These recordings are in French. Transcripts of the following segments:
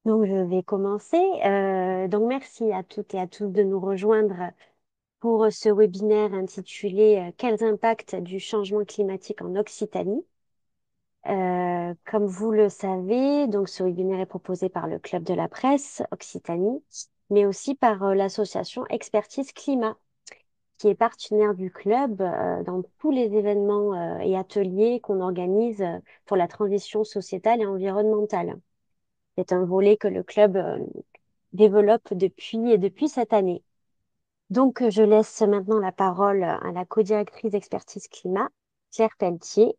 Donc, je vais commencer. Donc, merci à toutes et à tous de nous rejoindre pour ce webinaire intitulé Quels impacts du changement climatique en Occitanie? Comme vous le savez, donc ce webinaire est proposé par le Club de la presse Occitanie, mais aussi par l'association Expertise Climat, qui est partenaire du club dans tous les événements et ateliers qu'on organise pour la transition sociétale et environnementale. C'est un volet que le club développe depuis cette année. Donc, je laisse maintenant la parole à la co-directrice d'expertise climat, Claire Pelletier,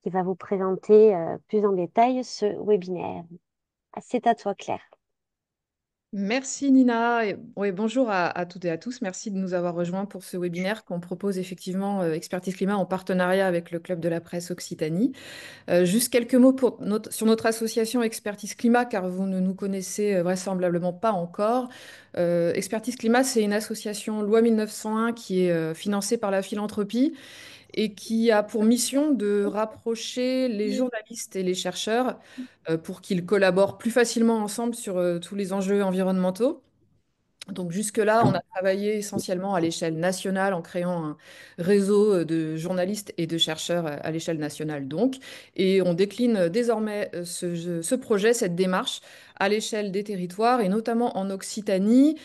qui va vous présenter plus en détail ce webinaire. C'est à toi, Claire. Merci Nina. Oui, bonjour à toutes et à tous. Merci de nous avoir rejoints pour ce webinaire qu'on propose effectivement Expertise Climat en partenariat avec le Club de la presse Occitanie. Juste quelques mots sur notre association Expertise Climat, car vous ne nous connaissez vraisemblablement pas encore. Expertise Climat, c'est une association loi 1901 qui est financée par la philanthropie et qui a pour mission de rapprocher les journalistes et les chercheurs pour qu'ils collaborent plus facilement ensemble sur tous les enjeux environnementaux. Donc jusque-là, on a travaillé essentiellement à l'échelle nationale en créant un réseau de journalistes et de chercheurs à l'échelle nationale donc. Et on décline désormais ce projet, cette démarche à l'échelle des territoires et notamment en Occitanie,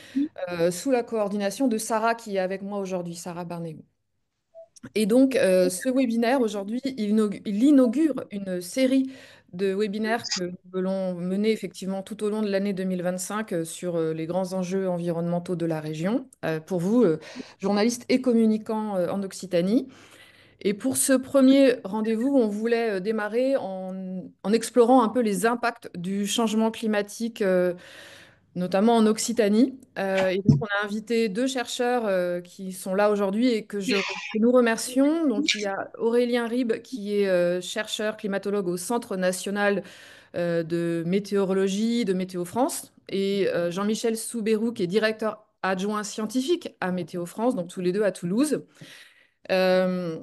sous la coordination de Sarah qui est avec moi aujourd'hui, Sarah Barnéou. Et donc, ce webinaire, aujourd'hui, il inaugure une série de webinaires que nous voulons mener effectivement tout au long de l'année 2025 sur les grands enjeux environnementaux de la région, pour vous, journalistes et communicants en Occitanie. Et pour ce premier rendez-vous, on voulait démarrer en explorant un peu les impacts du changement climatique notamment en Occitanie. Et donc, on a invité deux chercheurs qui sont là aujourd'hui et que nous remercions. Donc, il y a Aurélien Ribes, qui est chercheur climatologue au Centre national de météorologie de Météo France, et Jean-Michel Soubérou, qui est directeur adjoint scientifique à Météo France, donc tous les deux à Toulouse. Euh,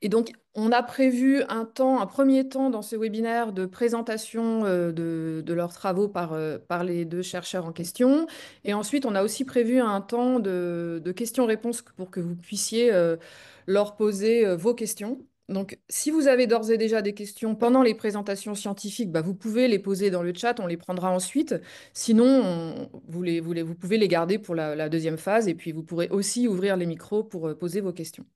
et donc, on a prévu un premier temps dans ce webinaire de présentation de leurs travaux par les deux chercheurs en question. Et ensuite, on a aussi prévu un temps de questions-réponses pour que vous puissiez leur poser vos questions. Donc, si vous avez d'ores et déjà des questions pendant les présentations scientifiques, bah, vous pouvez les poser dans le chat, on les prendra ensuite. Sinon, vous pouvez les garder pour la deuxième phase et puis vous pourrez aussi ouvrir les micros pour poser vos questions.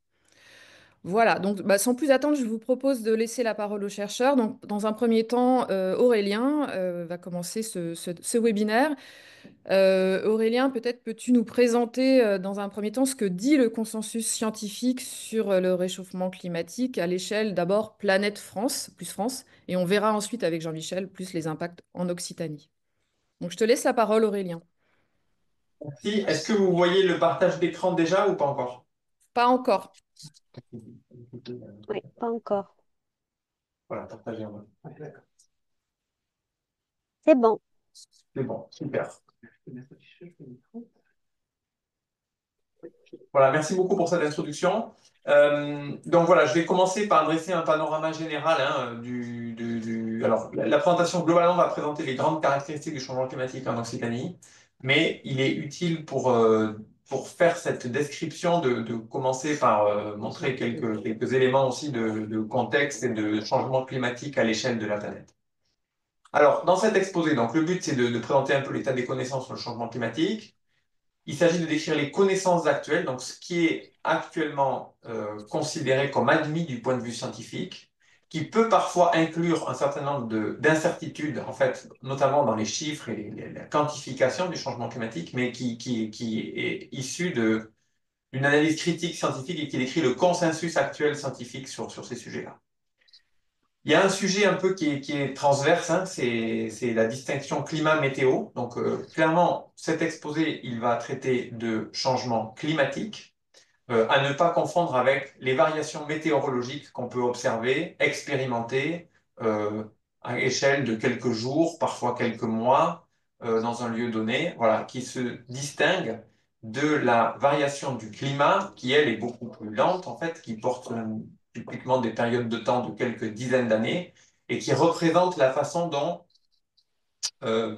Voilà, donc bah, sans plus attendre, je vous propose de laisser la parole aux chercheurs. Donc, dans un premier temps, Aurélien va commencer ce webinaire. Aurélien, peut-être peux-tu nous présenter dans un premier temps ce que dit le consensus scientifique sur le réchauffement climatique à l'échelle d'abord planète France, plus France, et on verra ensuite avec Jean-Michel plus les impacts en Occitanie. Donc, je te laisse la parole, Aurélien. Si, est-ce que vous voyez le partage d'écran déjà ou pas encore? Pas encore. Oui, pas encore. Voilà, partagez en mode. Ouais, d'accord. C'est bon. C'est bon, super. Voilà, merci beaucoup pour cette introduction. Donc voilà, je vais commencer par dresser un panorama général Alors, la présentation globalement va présenter les grandes caractéristiques du changement climatique en Occitanie, mais il est utile pour faire cette description de commencer par montrer quelques éléments aussi de contexte et de changement climatique à l'échelle de la planète. Alors, dans cet exposé, donc, le but c'est de présenter un peu l'état des connaissances sur le changement climatique. Il s'agit de décrire les connaissances actuelles, donc ce qui est actuellement considéré comme admis du point de vue scientifique, qui peut parfois inclure un certain nombre d'incertitudes, en fait, notamment dans les chiffres et la quantification du changement climatique, mais qui est issu d'une analyse critique scientifique et qui décrit le consensus actuel scientifique sur ces sujets-là. Il y a un sujet un peu qui est transverse, hein, c'est la distinction climat-météo. Donc, clairement, cet exposé, il va traiter de changement climatique, à ne pas confondre avec les variations météorologiques qu'on peut observer, expérimenter, à échelle de quelques jours, parfois quelques mois, dans un lieu donné, voilà, qui se distingue de la variation du climat, qui, elle, est beaucoup plus lente, en fait, qui porte typiquement des périodes de temps de quelques dizaines d'années, et qui représente la façon dont euh,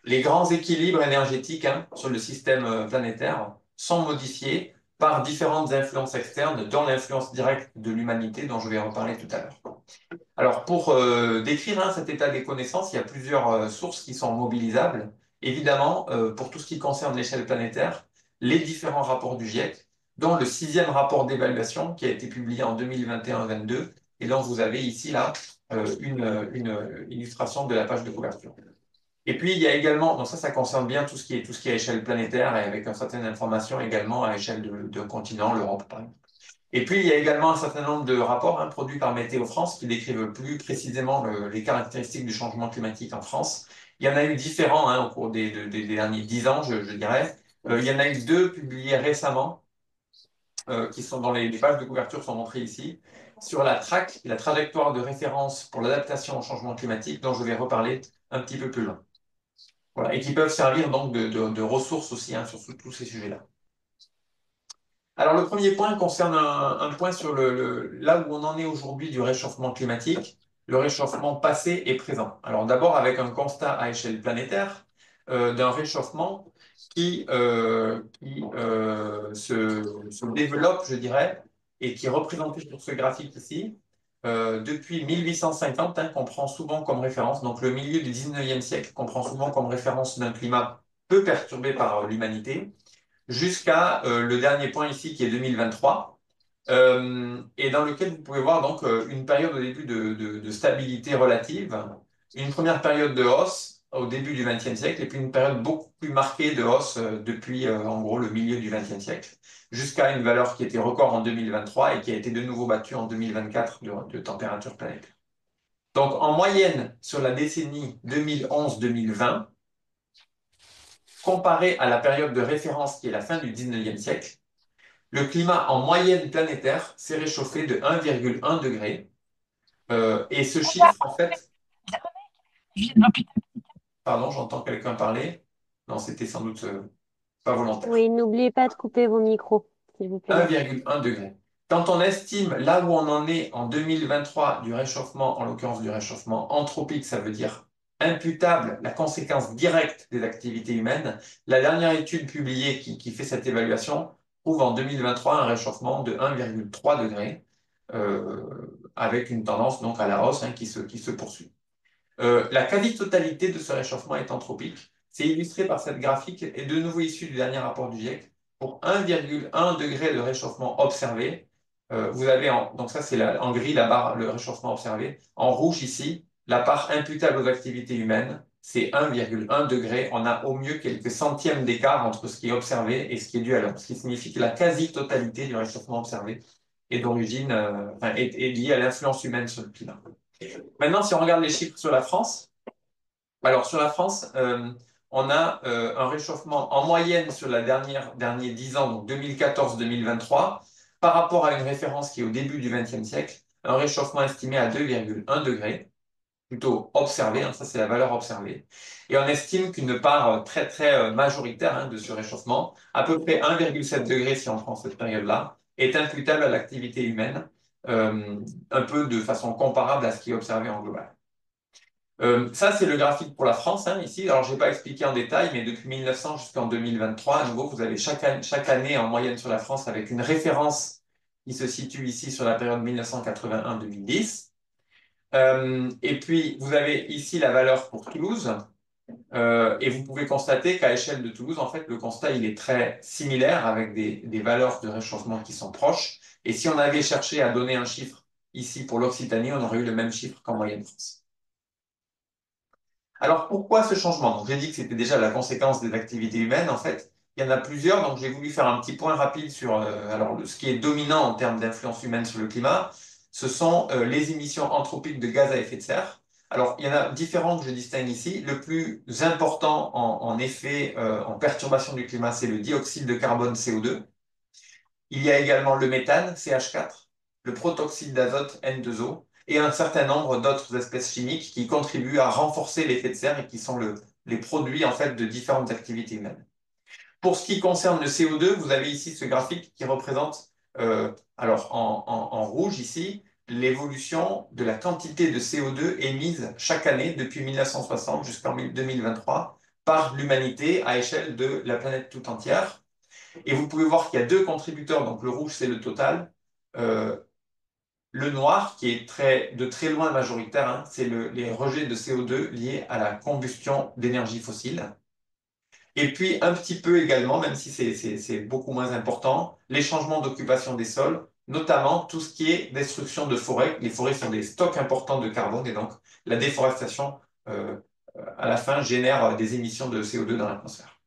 les grands équilibres énergétiques hein, sur le système planétaire sont modifiés par différentes influences externes, dont l'influence directe de l'humanité, dont je vais reparler tout à l'heure. Alors, pour décrire hein, cet état des connaissances, il y a plusieurs sources qui sont mobilisables. Évidemment, pour tout ce qui concerne l'échelle planétaire, les différents rapports du GIEC, dont le sixième rapport d'évaluation qui a été publié en 2021-22, et dont vous avez ici là une illustration de la page de couverture. Et puis, il y a également, donc ça concerne bien tout ce qui est à échelle planétaire et avec une certaine information également à échelle de continent, l'Europe par exemple. Et puis, il y a également un certain nombre de rapports hein, produits par Météo France qui décrivent plus précisément les caractéristiques du changement climatique en France. Il y en a eu différents hein, au cours des derniers 10 ans, je dirais. Il y en a eu deux publiés récemment, qui sont dans les pages de couverture sont montrées ici, sur la TRAC, la trajectoire de référence pour l'adaptation au changement climatique, dont je vais reparler un petit peu plus loin. Voilà, et qui peuvent servir donc de ressources aussi hein, sur tous ces sujets-là. Alors, le premier point concerne un point sur là où on en est aujourd'hui du réchauffement climatique, le réchauffement passé et présent. Alors, d'abord avec un constat à échelle planétaire d'un réchauffement qui se développe, je dirais, et qui est représenté sur ce graphique ici, depuis 1850, hein, qu'on prend souvent comme référence, donc le milieu du 19e siècle, qu'on prend souvent comme référence d'un climat peu perturbé par l'humanité jusqu'à le dernier point ici qui est 2023, et dans lequel vous pouvez voir donc une période au début de stabilité relative, une première période de hausse au début du XXe siècle, et puis une période beaucoup plus marquée de hausse depuis en gros le milieu du XXe siècle, jusqu'à une valeur qui était record en 2023 et qui a été de nouveau battue en 2024 de température planétaire. Donc en moyenne sur la décennie 2011-2020, comparé à la période de référence qui est la fin du 19e siècle, le climat en moyenne planétaire s'est réchauffé de 1,1 degré. Et ce chiffre, en fait, pardon, j'entends quelqu'un parler. Non, c'était sans doute pas volontaire. Oui, n'oubliez pas de couper vos micros, s'il vous plaît. 1,1 degré. Quand on estime là où on en est en 2023 du réchauffement, en l'occurrence du réchauffement anthropique, ça veut dire imputable, la conséquence directe des activités humaines, la dernière étude publiée qui fait cette évaluation trouve en 2023 un réchauffement de 1,3 degré, avec une tendance donc à la hausse hein, qui se poursuit. La quasi-totalité de ce réchauffement est anthropique. C'est illustré par cette graphique et de nouveau issu du dernier rapport du GIEC. Pour 1,1 degré de réchauffement observé, vous avez, donc ça c'est en gris la barre, le réchauffement observé. En rouge ici, la part imputable aux activités humaines, c'est 1,1 degré. On a au mieux quelques centièmes d'écart entre ce qui est observé et ce qui est dû à l'homme, ce qui signifie que la quasi-totalité du réchauffement observé est d'origine, est liée à l'influence humaine sur le climat. Maintenant, si on regarde les chiffres sur la France, alors sur la France, on a un réchauffement en moyenne sur la derniers 10 ans, donc 2014-2023, par rapport à une référence qui est au début du XXe siècle, un réchauffement estimé à 2,1 degrés, plutôt observé, hein, ça c'est la valeur observée. Et on estime qu'une part très très majoritaire hein, de ce réchauffement, à peu près 1,7 degré si on prend cette période-là, est imputable à l'activité humaine, un peu de façon comparable à ce qui est observé en global. Ça, c'est le graphique pour la France, hein, ici. Alors, je n'ai pas expliqué en détail, mais depuis 1900 jusqu'en 2023, à nouveau, vous avez chaque année en moyenne sur la France avec une référence qui se situe ici sur la période 1981-2010. Et puis, vous avez ici la valeur pour Toulouse. Et vous pouvez constater qu'à échelle de Toulouse, en fait, le constat, il est très similaire avec des valeurs de réchauffement qui sont proches. Et si on avait cherché à donner un chiffre ici pour l'Occitanie, on aurait eu le même chiffre qu'en moyenne France. Alors, pourquoi ce changement? Donc, j'ai dit que c'était déjà la conséquence des activités humaines. En fait, il y en a plusieurs. Donc, j'ai voulu faire un petit point rapide sur ce qui est dominant en termes d'influence humaine sur le climat. Ce sont les émissions anthropiques de gaz à effet de serre. Alors, il y en a différents que je distingue ici. Le plus important en effet, en perturbation du climat, c'est le dioxyde de carbone CO2. Il y a également le méthane, CH4, le protoxyde d'azote, N2O, et un certain nombre d'autres espèces chimiques qui contribuent à renforcer l'effet de serre et qui sont les produits en fait de différentes activités humaines. Pour ce qui concerne le CO2, vous avez ici ce graphique qui représente, alors en rouge ici, l'évolution de la quantité de CO2 émise chaque année depuis 1960 jusqu'en 2023 par l'humanité à échelle de la planète tout entière. Et vous pouvez voir qu'il y a deux contributeurs, donc le rouge c'est le total, le noir qui est de très loin majoritaire, hein, c'est les rejets de CO2 liés à la combustion d'énergie fossile. Et puis un petit peu également, même si c'est beaucoup moins important, les changements d'occupation des sols, notamment tout ce qui est destruction de forêts. Les forêts sont des stocks importants de carbone et donc la déforestation, à la fin, génère des émissions de CO2 dans l'atmosphère.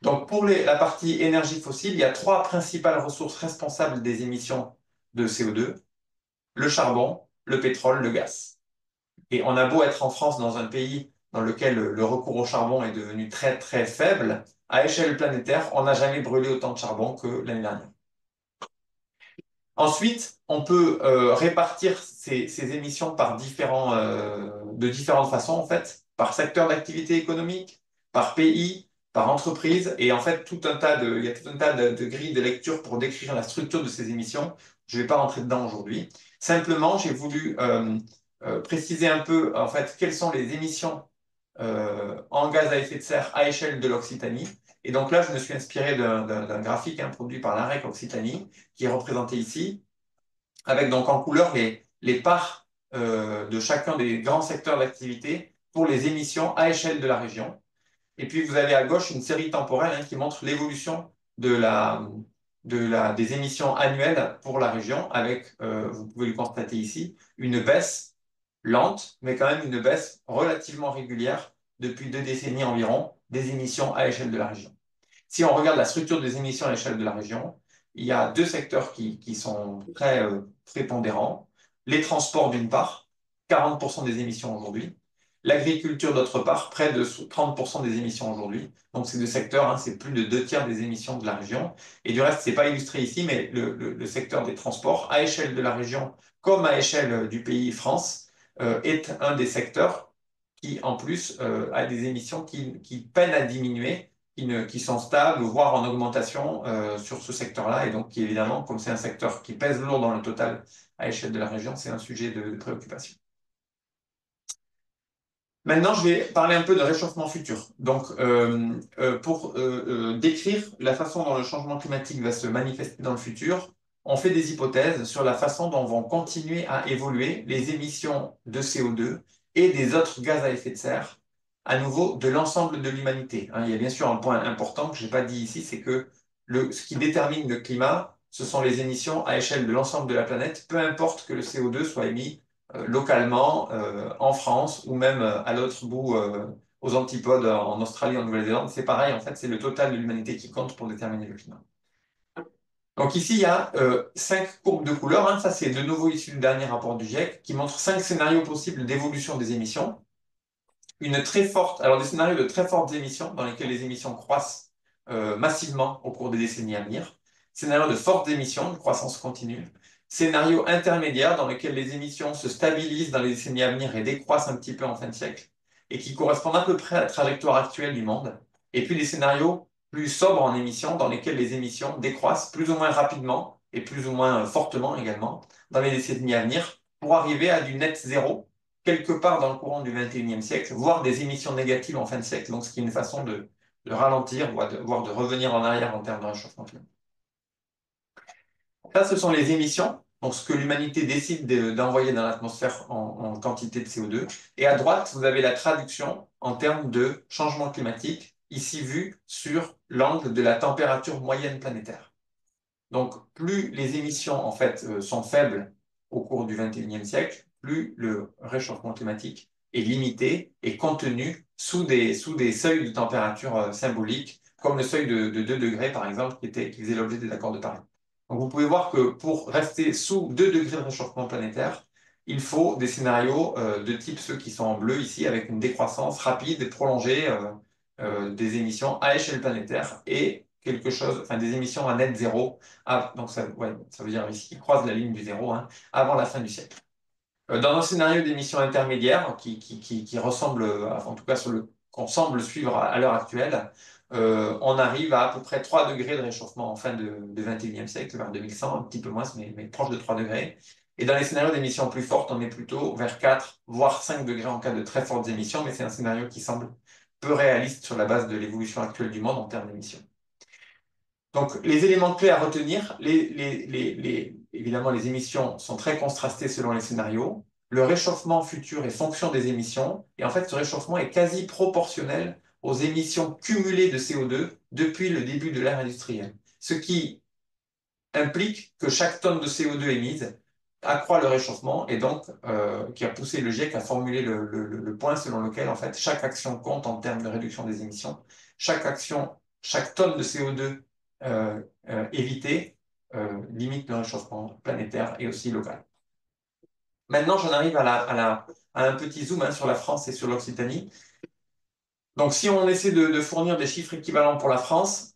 Donc pour la partie énergie fossile, il y a trois principales ressources responsables des émissions de CO2, le charbon, le pétrole, le gaz. Et on a beau être en France dans un pays dans lequel le recours au charbon est devenu très très faible, à échelle planétaire, on n'a jamais brûlé autant de charbon que l'année dernière. Ensuite, on peut répartir ces émissions par de différentes façons, en fait, par secteur d'activité économique, par pays, par entreprise, et en fait, il y a tout un tas de grilles de lecture pour décrire la structure de ces émissions. Je ne vais pas rentrer dedans aujourd'hui. Simplement, j'ai voulu préciser un peu, en fait, quelles sont les émissions en gaz à effet de serre à échelle de l'Occitanie. Et donc là, je me suis inspiré d'un graphique produit par l'AREC Occitanie, qui est représenté ici, avec donc en couleur les parts de chacun des grands secteurs d'activité pour les émissions à échelle de la région. Et puis vous avez à gauche une série temporelle qui montre l'évolution des émissions annuelles pour la région, avec, vous pouvez le constater ici, une baisse lente, mais quand même une baisse relativement régulière depuis 2 décennies environ des émissions à échelle de la région. Si on regarde la structure des émissions à l'échelle de la région, il y a deux secteurs qui sont très prépondérants. Les transports d'une part, 40% des émissions aujourd'hui. L'agriculture d'autre part, près de 30% des émissions aujourd'hui. Donc ces deux secteurs, c'est plus de 2 tiers des émissions de la région. Et du reste, ce n'est pas illustré ici, mais le secteur des transports, à échelle de la région comme à échelle du pays France, est un des secteurs qui, en plus, a des émissions qui peinent à diminuer qui sont stables, voire en augmentation sur ce secteur-là. Et donc, qui, évidemment, comme c'est un secteur qui pèse lourd dans le total à l'échelle de la région, c'est un sujet de préoccupation. Maintenant, je vais parler un peu de réchauffement futur. Donc, pour décrire la façon dont le changement climatique va se manifester dans le futur, on fait des hypothèses sur la façon dont vont continuer à évoluer les émissions de CO2 et des autres gaz à effet de serre, à nouveau, de l'ensemble de l'humanité. Il y a bien sûr un point important que je n'ai pas dit ici, c'est que ce qui détermine le climat, ce sont les émissions à échelle de l'ensemble de la planète, peu importe que le CO2 soit émis localement en France ou même à l'autre bout aux antipodes en Australie, en Nouvelle-Zélande. C'est pareil, en fait, c'est le total de l'humanité qui compte pour déterminer le climat. Donc ici, il y a 5 courbes de couleurs. Ça, c'est de nouveau issu du dernier rapport du GIEC qui montre 5 scénarios possibles d'évolution des émissions. Alors des scénarios de très fortes émissions dans lesquels les émissions croissent massivement au cours des décennies à venir. Scénarios de fortes émissions, de croissance continue. Scénarios intermédiaires dans lesquels les émissions se stabilisent dans les décennies à venir et décroissent un petit peu en fin de siècle et qui correspondent à peu près à la trajectoire actuelle du monde. Et puis des scénarios plus sobres en émissions dans lesquels les émissions décroissent plus ou moins rapidement et plus ou moins fortement également dans les décennies à venir pour arriver à du net zéro quelque part dans le courant du XXIe siècle, voire des émissions négatives en fin de siècle, donc ce qui est une façon de ralentir, voire de revenir en arrière en termes de réchauffement climatique. Ça, ce sont les émissions, donc ce que l'humanité décide d'envoyer dans l'atmosphère en quantité de CO2. Et à droite, vous avez la traduction en termes de changement climatique, ici vu sur l'angle de la température moyenne planétaire. Donc, plus les émissions, en fait, sont faibles au cours du XXIe siècle, plus le réchauffement climatique est limité et contenu sous des seuils de température symboliques, comme le seuil de 2 degrés, par exemple, qui faisait l'objet des accords de Paris. Donc, vous pouvez voir que pour rester sous 2 degrés de réchauffement planétaire, il faut des scénarios de type ceux qui sont en bleu ici, avec une décroissance rapide et prolongée des émissions à échelle planétaire et des émissions à net zéro. Donc ça veut dire ici qu'ils croisent la ligne du zéro avant la fin du siècle. Dans nos scénarios d'émissions intermédiaires, qui ressemblent, en tout cas qu'on semble suivre à l'heure actuelle, on arrive à peu près 3 degrés de réchauffement en fin de XXIe siècle, vers 2100, un petit peu moins, mais proche de 3 degrés. Et dans les scénarios d'émissions plus fortes, on est plutôt vers 4, voire 5 degrés en cas de très fortes émissions, mais c'est un scénario qui semble peu réaliste sur la base de l'évolution actuelle du monde en termes d'émissions. Donc, les éléments clés à retenir, évidemment, les émissions sont très contrastées selon les scénarios. Le réchauffement futur est fonction des émissions, et en fait, ce réchauffement est quasi proportionnel aux émissions cumulées de CO2 depuis le début de l'ère industrielle. Ce qui implique que chaque tonne de CO2 émise accroît le réchauffement, et donc qui a poussé le GIEC à formuler le point selon lequel, en fait, chaque action compte en termes de réduction des émissions. Chaque action, chaque tonne de CO2 évitée limite le réchauffement planétaire et aussi local. Maintenant, j'en arrive à un petit zoom sur la France et sur l'Occitanie. Donc, si on essaie de fournir des chiffres équivalents pour la France,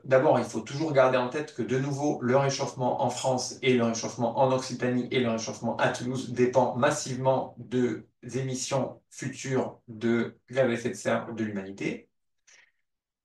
d'abord, il faut toujours garder en tête que, de nouveau, le réchauffement en France et le réchauffement en Occitanie et le réchauffement à Toulouse dépend massivement des émissions futures de gaz à effet de serre de l'humanité.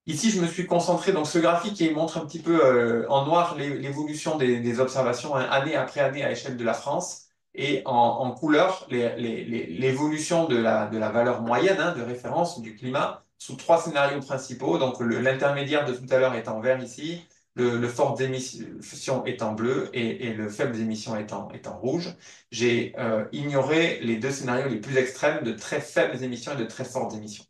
Ici, je me suis concentré, donc ce graphique il montre un petit peu en noir l'évolution des observations année après année à l'échelle de la France, et en couleur l'évolution de la valeur moyenne de référence du climat sous 3 scénarios principaux. Donc l'intermédiaire de tout à l'heure est en vert ici, le fort émission est en bleu et le faible émission est en rouge. J'ai ignoré les 2 scénarios les plus extrêmes de très faibles émissions et de très fortes émissions.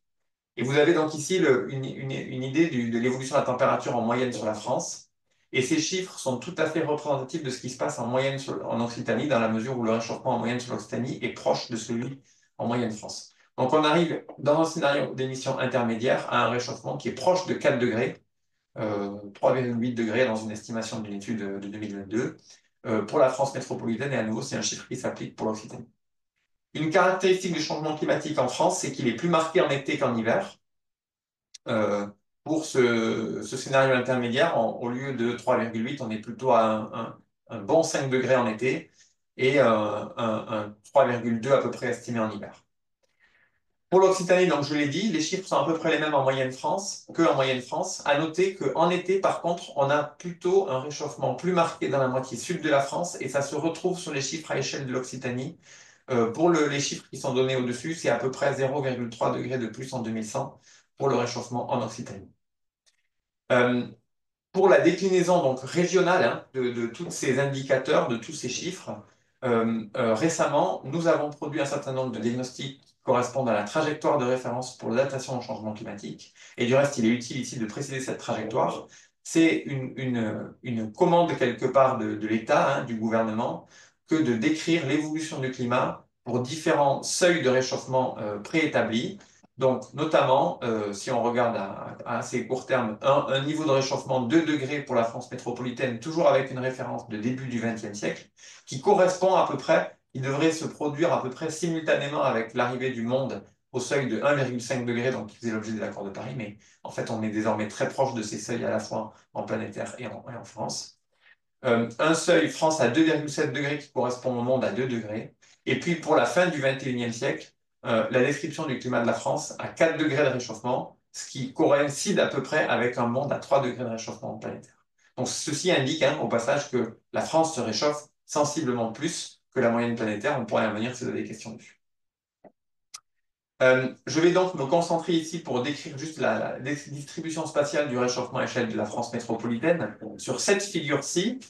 Et vous avez donc ici une idée de l'évolution de la température en moyenne sur la France. Et ces chiffres sont tout à fait représentatifs de ce qui se passe en moyenne en Occitanie, dans la mesure où le réchauffement en moyenne sur l'Occitanie est proche de celui en moyenne France. Donc on arrive dans un scénario d'émission intermédiaire à un réchauffement qui est proche de 4 degrés, 3,8 degrés dans une estimation d'une étude de 2022. Pour la France métropolitaine, et à nouveau, c'est un chiffre qui s'applique pour l'Occitanie. Une caractéristique du changement climatique en France, c'est qu'il est plus marqué en été qu'en hiver. Pour ce scénario intermédiaire, au lieu de 3,8, on est plutôt à un bon 5 degrés en été et un 3,2 à peu près estimé en hiver. Pour l'Occitanie, donc je l'ai dit, les chiffres sont à peu près les mêmes en moyenne France qu'en moyenne France. À noter qu'en été, par contre, on a plutôt un réchauffement plus marqué dans la moitié sud de la France, et ça se retrouve sur les chiffres à l'échelle de l'Occitanie. Pour les chiffres qui sont donnés au-dessus, c'est à peu près 0,3 degrés de plus en 2100 pour le réchauffement en Occitanie. Pour la déclinaison donc régionale de tous ces indicateurs, de tous ces chiffres, récemment, nous avons produit un certain nombre de diagnostics qui correspondent à la trajectoire de référence pour l'adaptation au changement climatique. Et du reste, il est utile ici de préciser cette trajectoire. C'est une commande quelque part de l'État, du gouvernement, que de décrire l'évolution du climat pour différents seuils de réchauffement préétablis. Donc, notamment, si on regarde à assez court terme, un niveau de réchauffement de 2 degrés pour la France métropolitaine, toujours avec une référence de début du XXe siècle, qui correspond à peu près, il devrait se produire à peu près simultanément avec l'arrivée du monde au seuil de 1,5 degré, donc qui faisait l'objet de l'accord de Paris, mais en fait, on est désormais très proche de ces seuils à la fois en planétaire et en France. Un seuil France à 2,7 degrés qui correspond au monde à 2 degrés. Et puis, pour la fin du XXIe siècle, la description du climat de la France à 4 degrés de réchauffement, ce qui coïncide à peu près avec un monde à 3 degrés de réchauffement planétaire. Donc ceci indique au passage que la France se réchauffe sensiblement plus que la moyenne planétaire. On pourrait y revenir si vous avez des questions dessus. Je vais donc me concentrer ici pour décrire juste la distribution spatiale du réchauffement à échelle de la France métropolitaine sur cette figure-ci,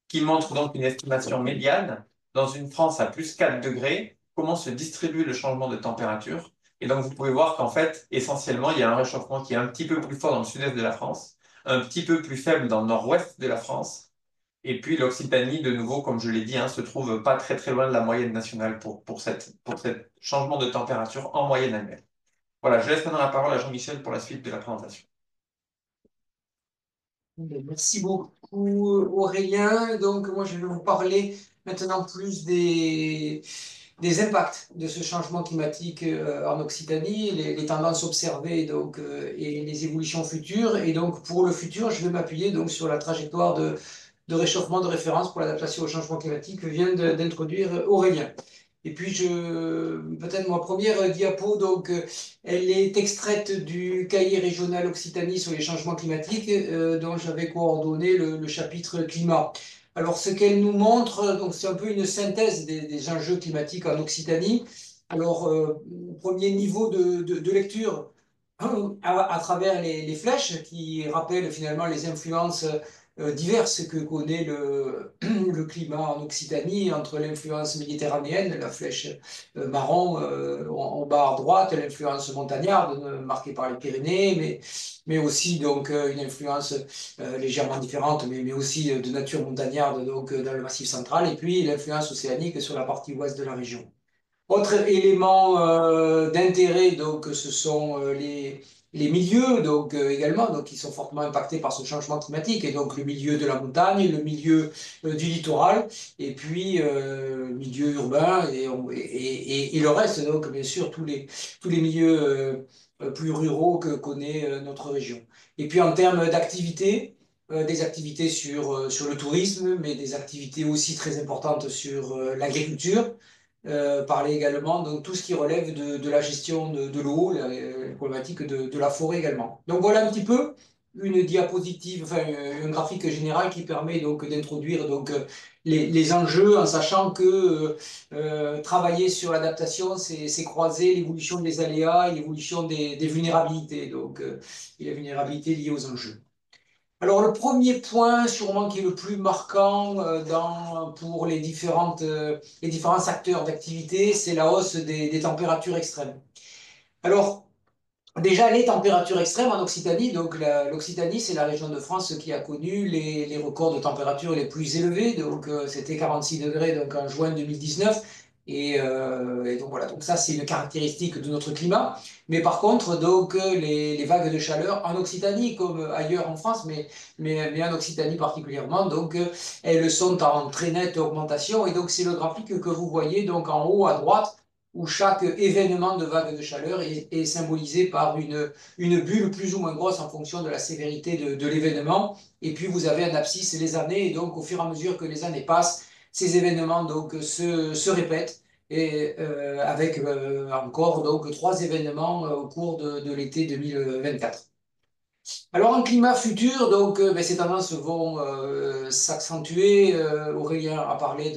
qui montre donc une estimation médiane dans une France à plus 4 degrés, comment se distribue le changement de température. Et donc, vous pouvez voir qu'en fait, essentiellement, il y a un réchauffement qui est un petit peu plus fort dans le sud-est de la France, un petit peu plus faible dans le nord-ouest de la France, et puis l'Occitanie, de nouveau, comme je l'ai dit, se trouve pas très très loin de la moyenne nationale pour ce changement de température en moyenne annuelle. Voilà, je laisse maintenant la parole à Jean-Michel pour la suite de la présentation. Merci beaucoup Aurélien. Donc moi je vais vous parler maintenant plus des impacts de ce changement climatique en Occitanie, les tendances observées donc, et les évolutions futures. Et donc pour le futur, je vais m'appuyer donc sur la trajectoire de réchauffement de référence pour l'adaptation au changement climatique que vient d'introduire Aurélien. Et puis, peut-être ma première diapo, donc, elle est extraite du cahier régional Occitanie sur les changements climatiques, dont j'avais coordonné le chapitre climat. Alors, ce qu'elle nous montre, donc c'est un peu une synthèse des enjeux climatiques en Occitanie. Alors, premier niveau de lecture à travers les flèches qui rappellent finalement les influences diverses que connaît le climat en Occitanie, entre l'influence méditerranéenne, la flèche marron en bas à droite, l'influence montagnarde marquée par les Pyrénées, mais aussi donc une influence légèrement différente, mais aussi de nature montagnarde donc dans le Massif central, et puis l'influence océanique sur la partie ouest de la région. Autre élément d'intérêt, donc, ce sont les milieux, donc, également, donc, qui sont fortement impactés par ce changement climatique, et donc le milieu de la montagne, le milieu du littoral, et puis le milieu urbain, et le reste, donc, bien sûr, tous les milieux plus ruraux que connaît notre région. Et puis, en termes d'activités, des activités sur le tourisme, mais des activités aussi très importantes sur l'agriculture, parler également de tout ce qui relève de la gestion de l'eau, la problématique de la forêt également. Donc voilà un petit peu une diapositive, enfin un graphique général qui permet donc d'introduire donc les enjeux en sachant que travailler sur l'adaptation, c'est croiser l'évolution des aléas et l'évolution des vulnérabilités, donc et la vulnérabilité liée aux enjeux. Alors, le premier point, sûrement qui est le plus marquant pour les différents secteurs d'activité, c'est la hausse des températures extrêmes. Alors, déjà, les températures extrêmes en Occitanie, donc l'Occitanie, c'est la région de France qui a connu les records de température les plus élevés, donc c'était 46 degrés donc, en juin 2019, et donc voilà, donc ça c'est une caractéristique de notre climat. Mais par contre, donc les vagues de chaleur en Occitanie, comme ailleurs en France, mais en Occitanie particulièrement, donc elles sont en très nette augmentation, et donc c'est le graphique que vous voyez donc en haut à droite, où chaque événement de vague de chaleur est symbolisé par une bulle plus ou moins grosse en fonction de la sévérité de l'événement. Et puis vous avez un abscisse les années, et donc au fur et à mesure que les années passent, ces événements donc se répètent. Et avec encore donc 3 événements au cours de l'été 2024. Alors, en climat futur, donc, ben, ces tendances vont s'accentuer. Aurélien a parlé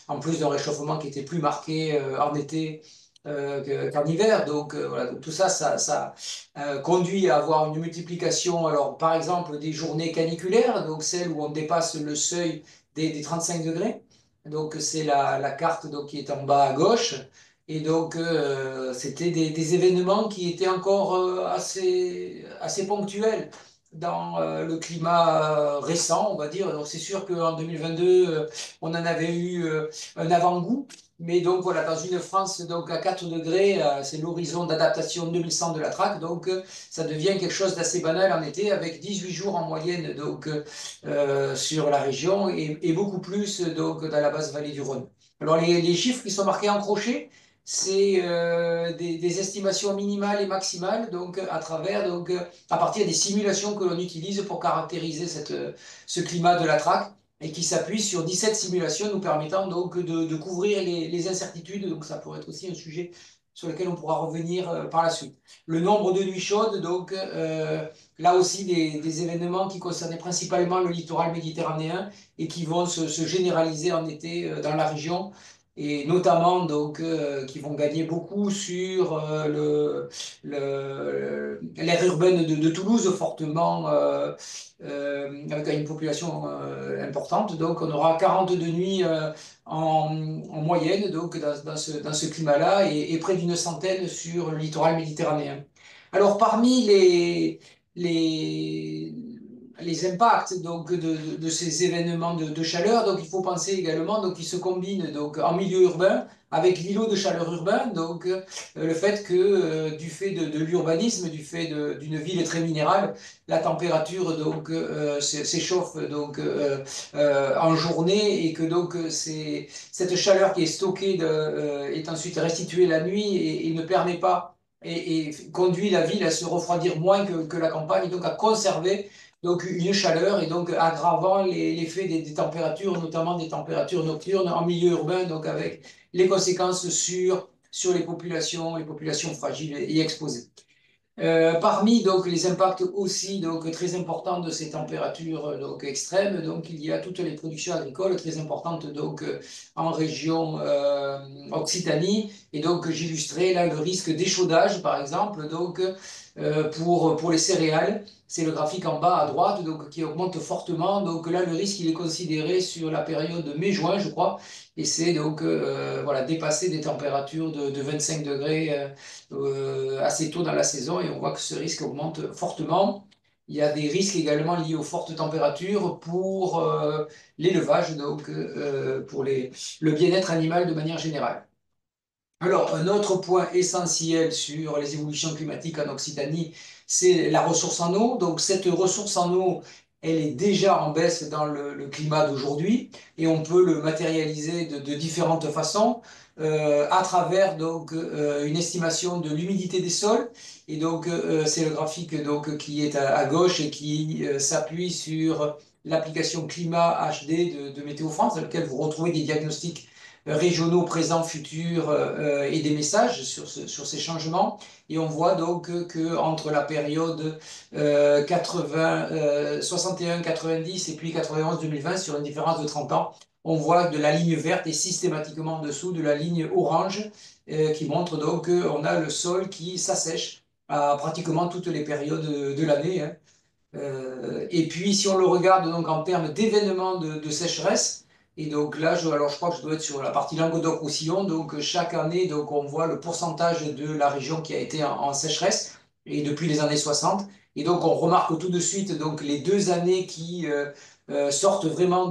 en plus d'un réchauffement qui était plus marqué en été qu'en hiver. Donc, voilà, donc tout ça, ça conduit à avoir une multiplication. Alors, par exemple, des journées caniculaires, donc celles où on dépasse le seuil des 35 degrés. Donc, c'est la carte donc, qui est en bas à gauche. Et donc, c'était des événements qui étaient encore assez ponctuels dans le climat récent, on va dire. Donc, c'est sûr qu'en 2022, on en avait eu un avant-goût. Mais donc, voilà, dans une France donc, à 4 degrés, c'est l'horizon d'adaptation 2100 de la traque. Donc, ça devient quelque chose d'assez banal en été, avec 18 jours en moyenne donc, sur la région et beaucoup plus donc, dans la basse vallée du Rhône. Alors, les chiffres qui sont marqués en crochet, c'est des estimations minimales et maximales, donc à travers, donc à partir des simulations que l'on utilise pour caractériser ce climat de la traque et qui s'appuie sur 17 simulations nous permettant donc de couvrir les incertitudes. Donc ça pourrait être aussi un sujet sur lequel on pourra revenir par la suite. Le nombre de nuits chaudes, donc là aussi des événements qui concernaient principalement le littoral méditerranéen et qui vont se généraliser en été dans la région et notamment donc qui vont gagner beaucoup sur l'aire urbaine de Toulouse, fortement avec une population importante. Donc on aura 42 nuits en moyenne donc dans ce climat-là et près d'une centaine sur le littoral méditerranéen. Alors parmi les, les impacts donc, de ces événements de chaleur. Donc, il faut penser également donc, qu'ils se combinent donc, en milieu urbain avec l'îlot de chaleur urbain. Donc, le fait que du fait de l'urbanisme, du fait d'une ville très minérale, la température donc, s'échauffe donc, en journée et que donc, cette chaleur qui est stockée est ensuite restituée la nuit et ne permet pas et conduit la ville à se refroidir moins que la campagne, donc à conserver donc une chaleur et donc aggravant l'effet des températures, notamment des températures nocturnes en milieu urbain, donc avec les conséquences sur les populations fragiles et exposées. Parmi donc les impacts aussi donc très importants de ces températures donc extrêmes, donc il y a toutes les productions agricoles très importantes donc en région Occitanie, et donc j'illustrais là le risque d'échaudage par exemple donc pour les céréales. C'est le graphique en bas à droite donc qui augmente fortement. Donc là le risque il est considéré sur la période mai-juin je crois, et c'est donc voilà, dépasser des températures de 25 degrés assez tôt dans la saison, et on voit que ce risque augmente fortement. Il y a des risques également liés aux fortes températures pour l'élevage, donc pour le bien-être animal de manière générale. Alors, un autre point essentiel sur les évolutions climatiques en Occitanie, c'est la ressource en eau. Donc, cette ressource en eau, elle est déjà en baisse dans le climat d'aujourd'hui, et on peut le matérialiser de différentes façons à travers donc une estimation de l'humidité des sols. Et donc, c'est le graphique donc qui est à gauche et qui s'appuie sur l'application climat HD de Météo France, dans lequel vous retrouvez des diagnostics régionaux présents, futurs et des messages sur ces changements. Et on voit donc que entre la période 61-90 et puis 91-2020, sur une différence de 30 ans, on voit que la ligne verte est systématiquement en dessous de la ligne orange qui montre donc qu'on a le sol qui s'assèche à pratiquement toutes les périodes de l'année, hein. Et puis, si on le regarde donc en termes d'événements de sécheresse, et donc là, alors je crois que je dois être sur la partie Languedoc-Roussillon, donc chaque année, donc on voit le pourcentage de la région qui a été en sécheresse, et depuis les années 60. Et donc, on remarque tout de suite donc les 2 années qui sortent vraiment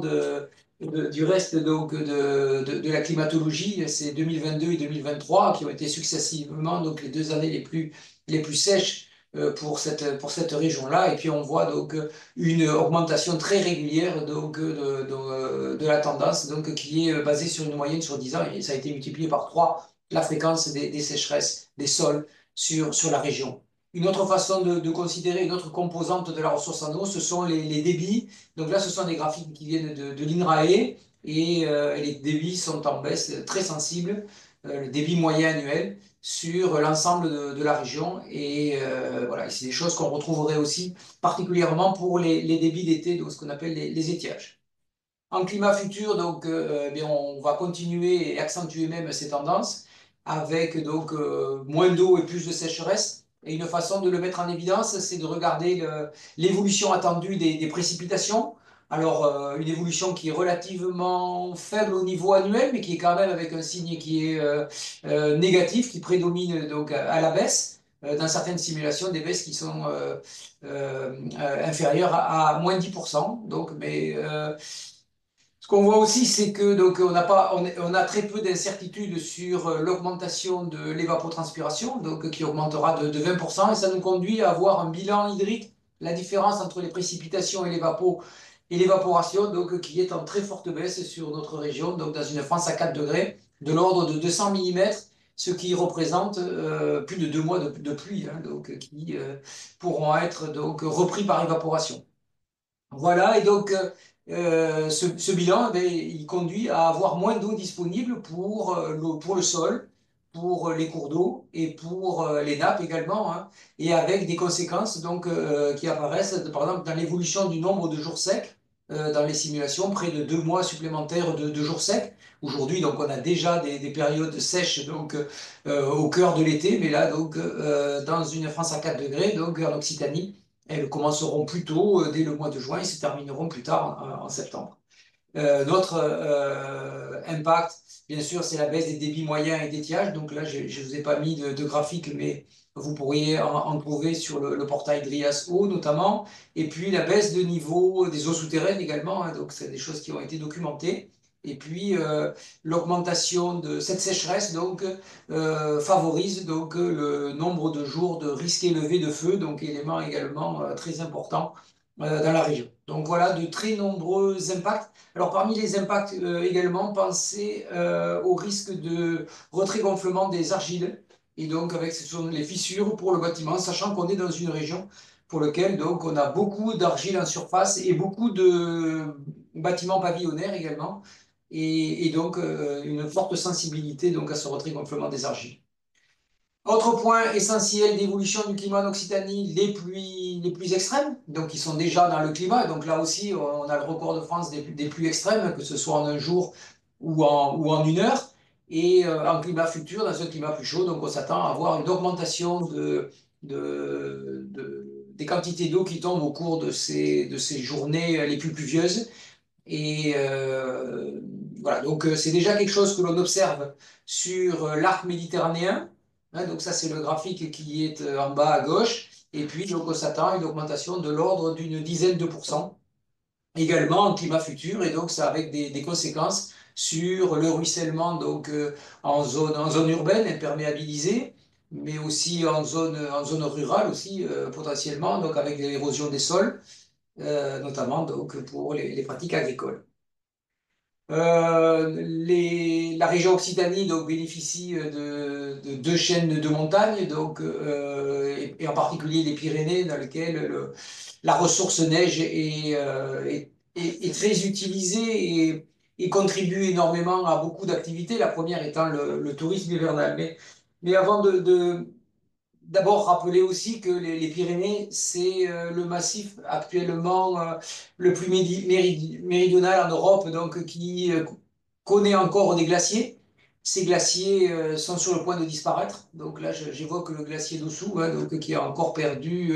du reste donc de la climatologie, c'est 2022 et 2023, qui ont été successivement donc les 2 années les plus sèches pour cette région-là. Et puis on voit donc une augmentation très régulière donc, de la tendance donc, qui est basée sur une moyenne sur 10 ans, et ça a été multiplié par 3 la fréquence des sécheresses des sols sur la région. Une autre façon de considérer une autre composante de la ressource en eau, ce sont les débits. Donc là, ce sont des graphiques qui viennent de l'INRAE, et les débits sont en baisse très sensible, le débit moyen annuel sur l'ensemble de la région. Et voilà, c'est des choses qu'on retrouverait aussi particulièrement pour les débits d'été, donc ce qu'on appelle les étiages. En climat futur, donc, bien, on va continuer et accentuer même ces tendances avec donc moins d'eau et plus de sécheresse. Et une façon de le mettre en évidence, c'est de regarder l'évolution attendue des précipitations. Alors, une évolution qui est relativement faible au niveau annuel, mais qui est quand même avec un signe qui est négatif, qui prédomine donc à la baisse. Dans certaines simulations, des baisses qui sont inférieures à moins 10%. Donc, mais ce qu'on voit aussi, c'est que donc on a très peu d'incertitudes sur l'augmentation de l'évapotranspiration, donc qui augmentera de 20%, et ça nous conduit à avoir un bilan hydrique, la différence entre les précipitations et l'évaporation, donc qui est en très forte baisse sur notre région, donc dans une France à 4 degrés, de l'ordre de 200 mm, ce qui représente plus de 2 mois de pluie, hein, donc qui pourront être donc repris par évaporation. Voilà, et donc ce bilan, eh bien, il conduit à avoir moins d'eau disponible pour le sol, pour les cours d'eau et pour les nappes également, hein, et avec des conséquences donc, qui apparaissent, par exemple, dans l'évolution du nombre de jours secs dans les simulations, près de 2 mois supplémentaires de jours secs. Aujourd'hui, donc, on a déjà des périodes sèches donc, au cœur de l'été, mais là, donc, dans une France à 4 degrés, donc en Occitanie, elles commenceront plus tôt, dès le mois de juin, et se termineront plus tard en septembre. Notre impact, bien sûr, c'est la baisse des débits moyens et d'étiage. Donc là, je ne vous ai pas mis de graphique, mais vous pourriez en trouver sur le portail Drias Eau notamment. Et puis la baisse de niveau des eaux souterraines également, hein, donc c'est des choses qui ont été documentées. Et puis l'augmentation de cette sécheresse donc, favorise donc, le nombre de jours de risque élevé de feu, donc élément également très important dans la région. Donc voilà de très nombreux impacts. Alors parmi les impacts également, pensez au risque de retrait-gonflement des argiles, et donc avec ce sont les fissures pour le bâtiment, sachant qu'on est dans une région pour laquelle donc on a beaucoup d'argile en surface et beaucoup de bâtiments pavillonnaires également, et donc une forte sensibilité donc à ce retrait-gonflement des argiles. Autre point essentiel d'évolution du climat en Occitanie, les pluies extrêmes, donc qui sont déjà dans le climat. Donc là aussi, on a le record de France des pluies extrêmes, que ce soit en un jour ou en une heure. Et en climat futur, dans un climat plus chaud, donc on s'attend à avoir une augmentation des quantités d'eau qui tombent au cours de ces journées les plus pluvieuses. Et voilà, donc c'est déjà quelque chose que l'on observe sur l'arc méditerranéen. Hein, donc ça, c'est le graphique qui est en bas à gauche. Et puis, donc, on s'attend à une augmentation de l'ordre d'une dizaine de pourcents également en climat futur. Et donc, ça avec des conséquences sur le ruissellement donc, en zone urbaine, imperméabilisée, mais aussi en zone rurale aussi, potentiellement, donc avec l'érosion des sols, notamment donc, pour les pratiques agricoles. La région Occitanie donc, bénéficie de deux chaînes de montagnes, donc, et en particulier les Pyrénées, dans lesquelles la ressource neige est très utilisée et contribue énormément à beaucoup d'activités, la première étant le tourisme hivernal. Mais avant d'abord, rappeler aussi que les Pyrénées, c'est le massif actuellement le plus méridional en Europe, donc qui connaît encore des glaciers. Ces glaciers sont sur le point de disparaître. Donc là, j'évoque le glacier d'Ossou, hein, donc, qui a encore perdu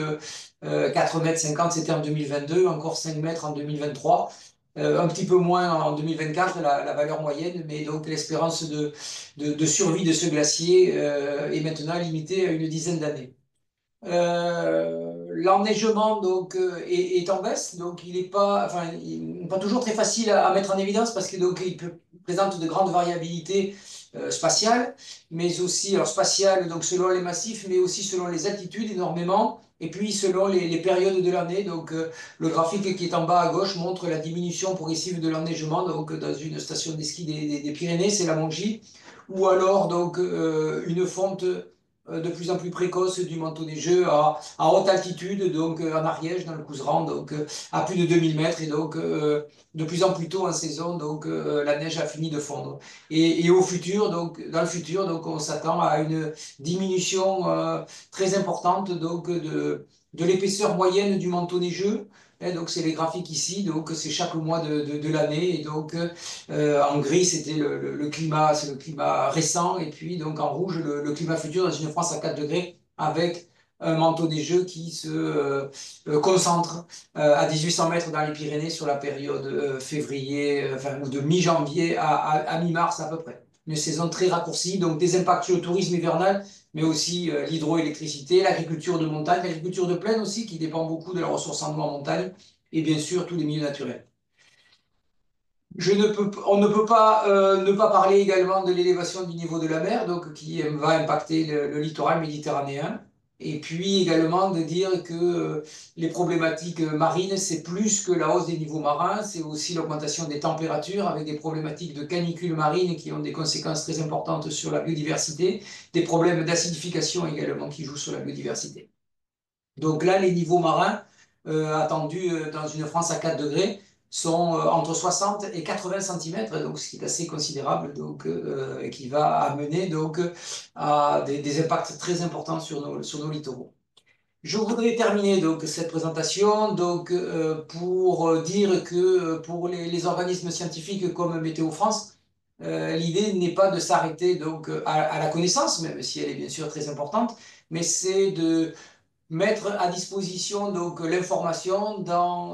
4,50 m, c'était en 2022, encore 5 mètres en 2023. Un petit peu moins en 2024, la valeur moyenne, mais donc l'espérance de survie de ce glacier est maintenant limitée à une dizaine d'années. L'enneigement donc est en baisse, donc il n'est pas, enfin, pas toujours très facile à mettre en évidence parce que donc présente de grandes variabilités spatiales, mais aussi alors spatiales donc selon les massifs, mais aussi selon les altitudes énormément, et puis selon les périodes de l'année. Donc le graphique qui est en bas à gauche montre la diminution progressive de l'enneigement donc dans une station de ski des Pyrénées, c'est la Mongie, ou alors donc une fonte de plus en plus précoce du manteau neigeux à haute altitude, donc en Ariège, dans le Couserans, donc à plus de 2000 mètres, et donc de plus en plus tôt en saison, donc la neige a fini de fondre. Et au futur, donc dans le futur, donc on s'attend à une diminution très importante donc de l'épaisseur moyenne du manteau neigeux. Et donc c'est les graphiques ici, donc c'est chaque mois de l'année, et donc en gris c'était le climat, c'est le climat récent, et puis donc en rouge le climat futur dans une France à 4 degrés avec un manteau neigeux qui se concentre à 1800 mètres dans les Pyrénées sur la période février, enfin, ou de mi-janvier à mi-mars à peu près. Une saison très raccourcie, donc des impacts sur le tourisme hivernal, mais aussi l'hydroélectricité, l'agriculture de montagne, l'agriculture de plaine aussi, qui dépend beaucoup de la ressource en eau en montagne, et bien sûr tous les milieux naturels. On ne peut pas ne pas parler également de l'élévation du niveau de la mer, donc qui va impacter le littoral méditerranéen. Et puis également de dire que les problématiques marines, c'est plus que la hausse des niveaux marins, c'est aussi l'augmentation des températures avec des problématiques de canicule marine qui ont des conséquences très importantes sur la biodiversité, des problèmes d'acidification également qui jouent sur la biodiversité. Donc là, les niveaux marins attendus dans une France à 4 degrés sont entre 60 et 80 cm, donc ce qui est assez considérable, donc, et qui va amener donc, à des impacts très importants sur nos littoraux. Je voudrais terminer donc, cette présentation donc, pour dire que pour organismes scientifiques comme Météo France, l'idée n'est pas de s'arrêter donc à la connaissance, même si elle est bien sûr très importante, mais c'est de mettre à disposition donc l'information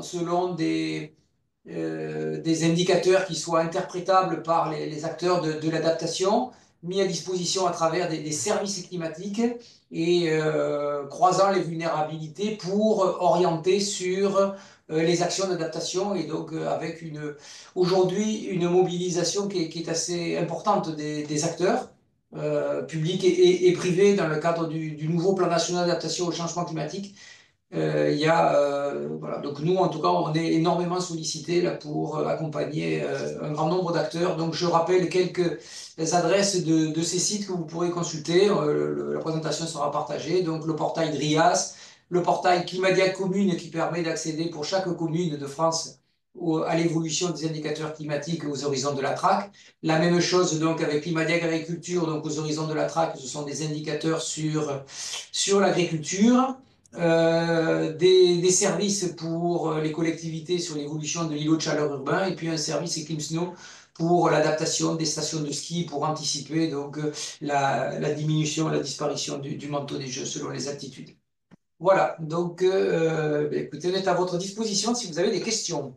selon des indicateurs qui soient interprétables par les acteurs de l'adaptation, mis à disposition à travers des services climatiques et croisant les vulnérabilités pour orienter sur les actions d'adaptation, et donc avec aujourd'hui une mobilisation qui est assez importante des acteurs publics et privés dans le cadre du nouveau plan national d'adaptation au changement climatique. Voilà. Donc nous, en tout cas, on est énormément sollicités là, pour accompagner un grand nombre d'acteurs. Donc je rappelle quelques adresses de ces sites que vous pourrez consulter. La présentation sera partagée. Donc le portail DRIAS, le portail Climadia Commune qui permet d'accéder pour chaque commune de France à l'évolution des indicateurs climatiques aux horizons de la traque. La même chose donc avec Climadia Agriculture, donc aux horizons de la traque, ce sont des indicateurs sur l'agriculture. Des services pour les collectivités sur l'évolution de l'îlot de chaleur urbain, et puis un service ClimSnow pour l'adaptation des stations de ski pour anticiper donc la diminution, la disparition du manteau neigeux selon les altitudes. Voilà, donc écoutez, on est à votre disposition si vous avez des questions.